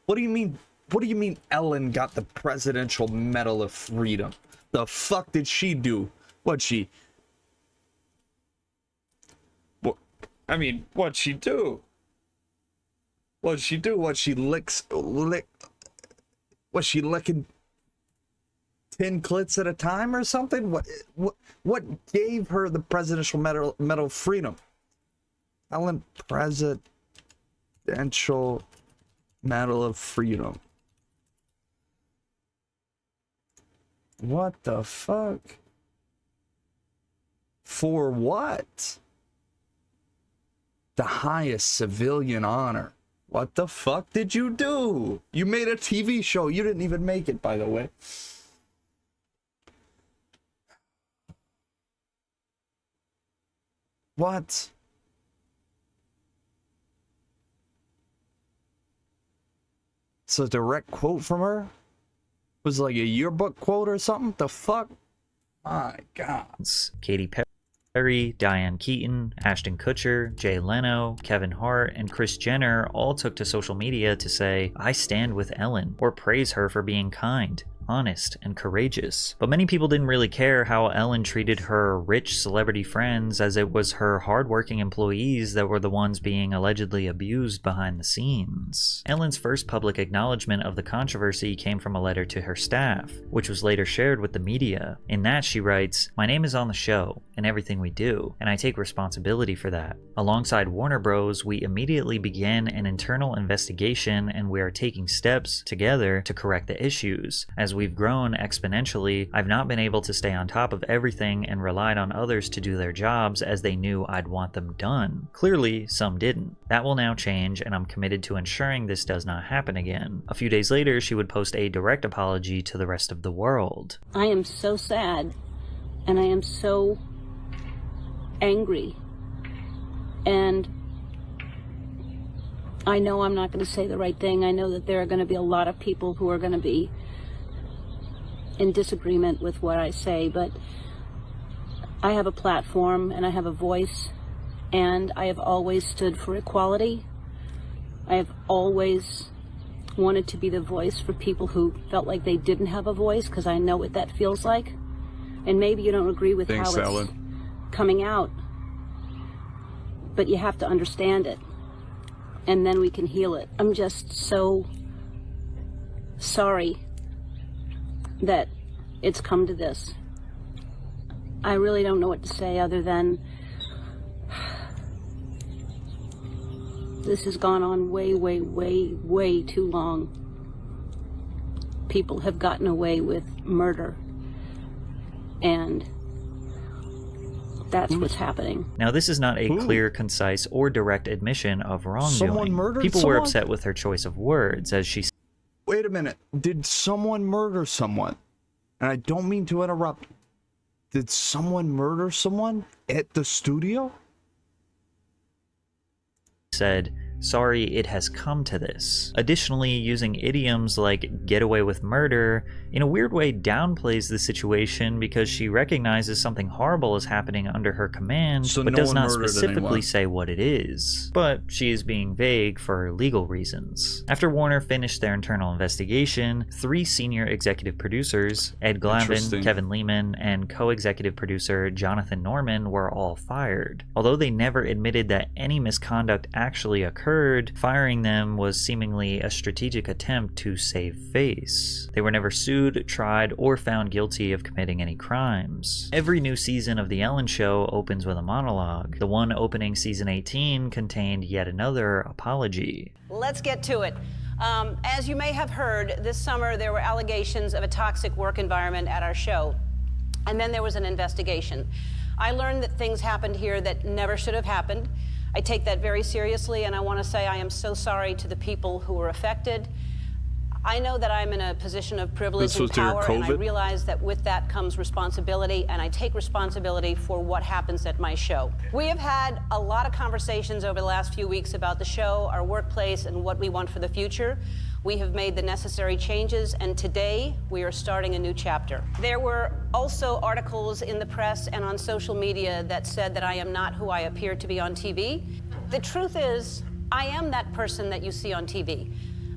What do you mean Ellen got the Presidential Medal of Freedom? The fuck did she do? What'd she do? Was she licking 10 clits at a time or something? What gave her the Presidential Medal of Freedom? Ellen, Presidential Medal of Freedom. What the fuck? For what? The highest civilian honor. What the fuck did you do? You made a TV show. You didn't even make it, by the way. What? It's a direct quote from her? Was it like a yearbook quote or something? The fuck? My God. Katy Perry, Diane Keaton, Ashton Kutcher, Jay Leno, Kevin Hart, and Kris Jenner all took to social media to say, "I stand with Ellen," or praise her for being kind, honest, and courageous. But many people didn't really care how Ellen treated her rich celebrity friends, as it was her hardworking employees that were the ones being allegedly abused behind the scenes. Ellen's first public acknowledgement of the controversy came from a letter to her staff, which was later shared with the media. In that she writes, "My name is on the show and everything we do, and I take responsibility for that. Alongside Warner Bros., we immediately began an internal investigation, and we are taking steps together to correct the issues. As we've grown exponentially, I've not been able to stay on top of everything and relied on others to do their jobs as they knew I'd want them done. Clearly, some didn't. That will now change, and I'm committed to ensuring this does not happen again." A few days later, she would post a direct apology to the rest of the world. I am so sad, and I am so angry, and I know I'm not going to say the right thing. I know that there are going to be a lot of people who are going to be in disagreement with what I say, but I have a platform and I have a voice, and I have always stood for equality. I have always wanted to be the voice for people who felt like they didn't have a voice, because I know what that feels like. And maybe you don't agree with Thanks, how it's Ellen. coming out, but you have to understand it, and then we can heal it. I'm just so sorry that it's come to this. I really don't know what to say other than this has gone on way, way, way, way too long. People have gotten away with murder, and that's what's happening. Now, this is not a clear, concise, or direct admission of wrongdoing. Someone murdered People someone? were upset with her choice of words, as she Wait a minute. Did someone murder someone? And I don't mean to interrupt. Did someone murder someone at the studio? said, "Sorry, it has come to this." Additionally, using idioms like "get away with murder" in a weird way downplays the situation, because she recognizes something horrible is happening under her command, So but no does one not murdered specifically anyone. say what it is. But she is being vague for legal reasons. After Warner finished their internal investigation, 3 senior executive producers, Ed Glavin, Interesting. Kevin Lehman, and co-executive producer Jonathan Norman, were all fired. Although they never admitted that any misconduct actually occurred, firing them was seemingly a strategic attempt to save face. They were never sued, tried, or found guilty of committing any crimes. Every new season of The Ellen Show opens with a monologue. The one opening season 18 contained yet another apology. Let's get to it. As you may have heard, this summer there were allegations of a toxic work environment at our show, and then there was an investigation. I learned that things happened here that never should have happened. I take that very seriously, and I want to say I am so sorry to the people who were affected. I know that I'm in a position of privilege This and was during power, and I COVID? realize that with that comes responsibility, and I take responsibility for what happens at my show. We have had a lot of conversations over the last few weeks about the show, our workplace, and what we want for the future. We have made the necessary changes, and today we are starting a new chapter. There were also articles in the press and on social media that said that I am not who I appear to be on TV. The truth is, I am that person that you see on TV.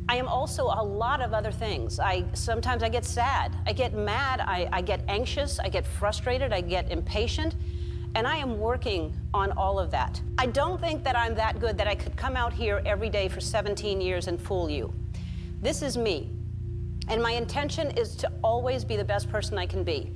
I am also a lot of other things. Sometimes I get sad, I get mad, I get anxious, I get frustrated, I get impatient, and I am working on all of that. I don't think that I'm that good that I could come out here every day for 17 years and fool you. This is me, and my intention is to always be the best person I can be.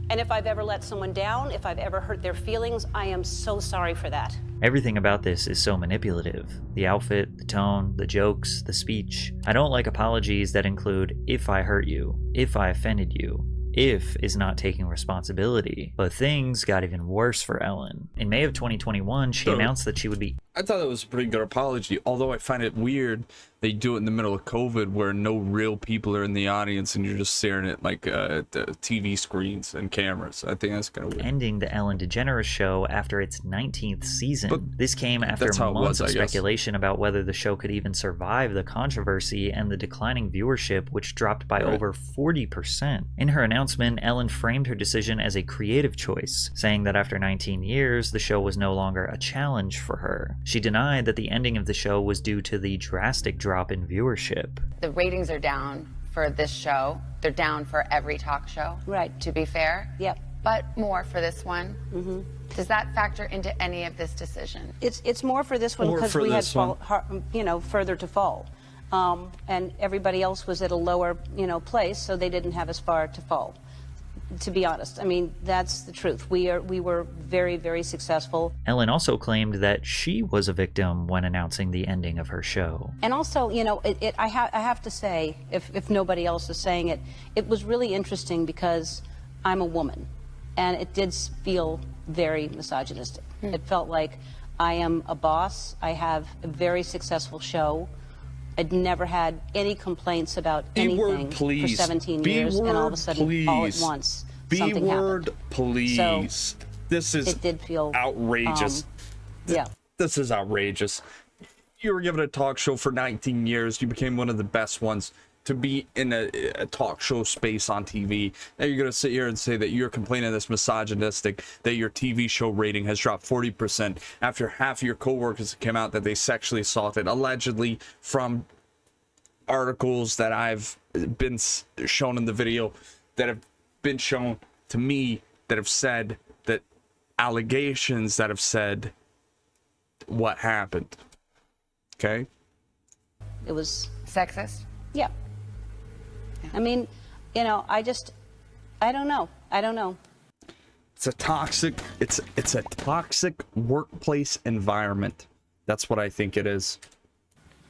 And if I've ever let someone down, if I've ever hurt their feelings, I am so sorry for that. Everything about this is so manipulative. The outfit, the tone, the jokes, the speech. I don't like apologies that include "if I hurt you," "if I offended you," if is not taking responsibility. But things got even worse for Ellen. In May of 2021, she announced that she would be... I thought that was a pretty good apology, although I find it weird they do it in the middle of COVID where no real people are in the audience and you're just staring at like the TV screens and cameras. I think that's kind of weird. Ending the Ellen DeGeneres show after its 19th season. This came after months of speculation about whether the show could even survive the controversy and the declining viewership, which dropped by over 40%. In her announcement, Ellen framed her decision as a creative choice, saying that after 19 years, the show was no longer a challenge for her. She denied that the ending of the show was due to the drastic drop in viewership. The ratings are down for this show. They're down for every talk show. Right. To be fair. Yep. But more for this one. Mm-hmm. Does that factor into any of this decision? It's more for this one because we had further to fall. And everybody else was at a lower, place, so they didn't have as far to fall. To be honest, I mean, that's the truth. We were very, very successful. Ellen also claimed that she was a victim when announcing the ending of her show. And also, I have to say, if nobody else is saying it, it was really interesting because I'm a woman, and it did feel very misogynistic. It felt like I am a boss. I have a very successful show. I'd never had any complaints about anything for 17 years, and all of a sudden, all at once, something happened. Please. So, it did feel outrageous. This is outrageous. You were given a talk show for 19 years. You became one of the best ones to be in a talk show space on TV. Now you're going to sit here and say that you're complaining that's misogynistic, that your TV show rating has dropped 40% after half of your coworkers came out that they sexually assaulted, allegedly, from articles that I've been shown in the video, that have been shown to me, that have said that allegations that have said what happened. Okay? It was sexist? Yeah. I mean, I don't know. It's a toxic workplace environment. That's what I think it is.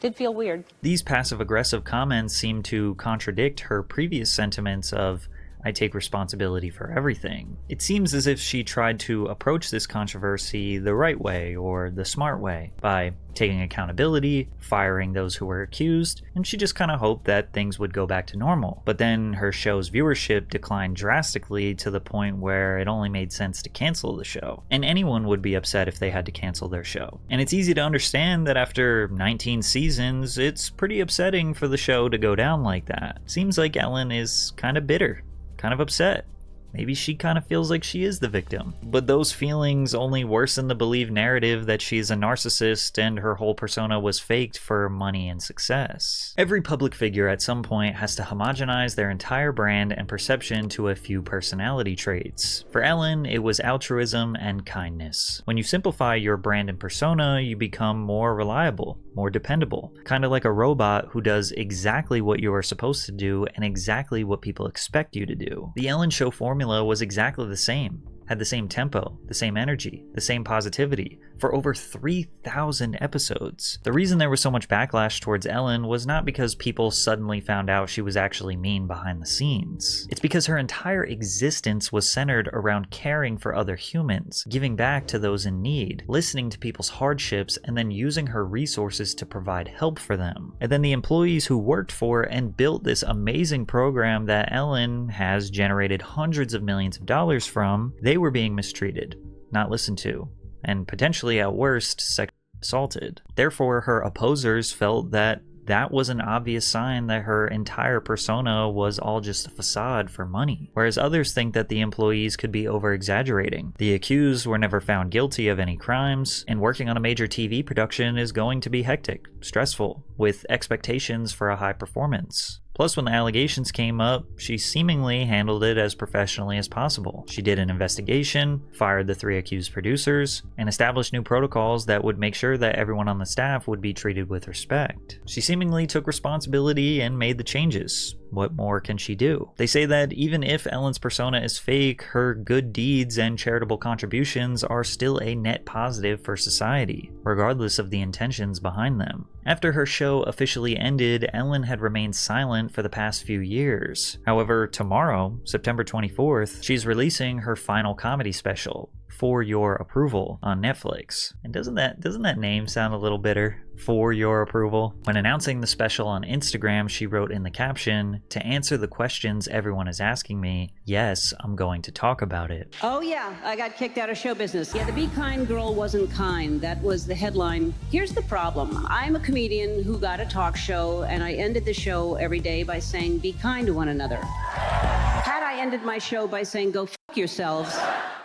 Did feel weird. These passive-aggressive comments seem to contradict her previous sentiments of, I take responsibility for everything. It seems as if she tried to approach this controversy the right way, or the smart way, by taking accountability, firing those who were accused, and she just kind of hoped that things would go back to normal. But then her show's viewership declined drastically to the point where it only made sense to cancel the show. And anyone would be upset if they had to cancel their show. And it's easy to understand that after 19 seasons, it's pretty upsetting for the show to go down like that. Seems like Ellen is kind of bitter. Kind of upset. Maybe she kind of feels like she is the victim. But those feelings only worsen the believed narrative that she's a narcissist and her whole persona was faked for money and success. Every public figure at some point has to homogenize their entire brand and perception to a few personality traits. For Ellen, it was altruism and kindness. When you simplify your brand and persona, you become more reliable, more dependable. Kind of like a robot who does exactly what you are supposed to do and exactly what people expect you to do. The Ellen Show formula was exactly the same. Had the same tempo, the same energy, the same positivity, for over 3,000 episodes. The reason there was so much backlash towards Ellen was not because people suddenly found out she was actually mean behind the scenes. It's because her entire existence was centered around caring for other humans, giving back to those in need, listening to people's hardships, and then using her resources to provide help for them. And then the employees who worked for and built this amazing program that Ellen has generated hundreds of millions of dollars from, they were being mistreated, not listened to, and potentially at worst sexually assaulted. Therefore, her opposers felt that that was an obvious sign that her entire persona was all just a facade for money, whereas others think that the employees could be over-exaggerating. The accused were never found guilty of any crimes, and working on a major TV production is going to be hectic, stressful, with expectations for a high performance. Plus, when the allegations came up, she seemingly handled it as professionally as possible. She did an investigation, fired the 3 accused producers, and established new protocols that would make sure that everyone on the staff would be treated with respect. She seemingly took responsibility and made the changes. what more can she do? They say that even if Ellen's persona is fake, her good deeds and charitable contributions are still a net positive for society, regardless of the intentions behind them. After her show officially ended, Ellen had remained silent for the past few years. However, tomorrow, September 24th, she's releasing her final comedy special, For Your Approval, on Netflix. And doesn't that name sound a little bitter? For Your Approval. When announcing the special on Instagram, she wrote in the caption, "To answer the questions everyone is asking me, yes, I'm going to talk about it." Oh yeah, I got kicked out of show business. Yeah, the Be Kind girl wasn't kind. That was the headline. Here's the problem. I'm a comedian who got a talk show, and I ended the show every day by saying, be kind to one another. Had I ended my show by saying, go fuck yourselves.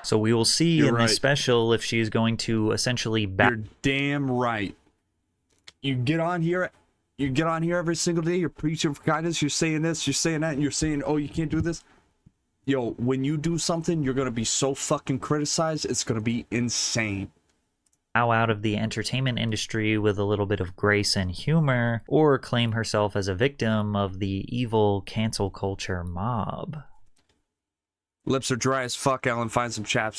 So we will see You're in right. this special if she's going to essentially You're damn right. You get on here every single day, you're preaching for kindness, you're saying this, you're saying that, and you're saying, oh, you can't do this. Yo, when you do something, you're gonna be so fucking criticized, it's gonna be insane. bow out of the entertainment industry with a little bit of grace and humor, or claim herself as a victim of the evil cancel culture mob. Lips are dry as fuck, Ellen. Find some chapstick.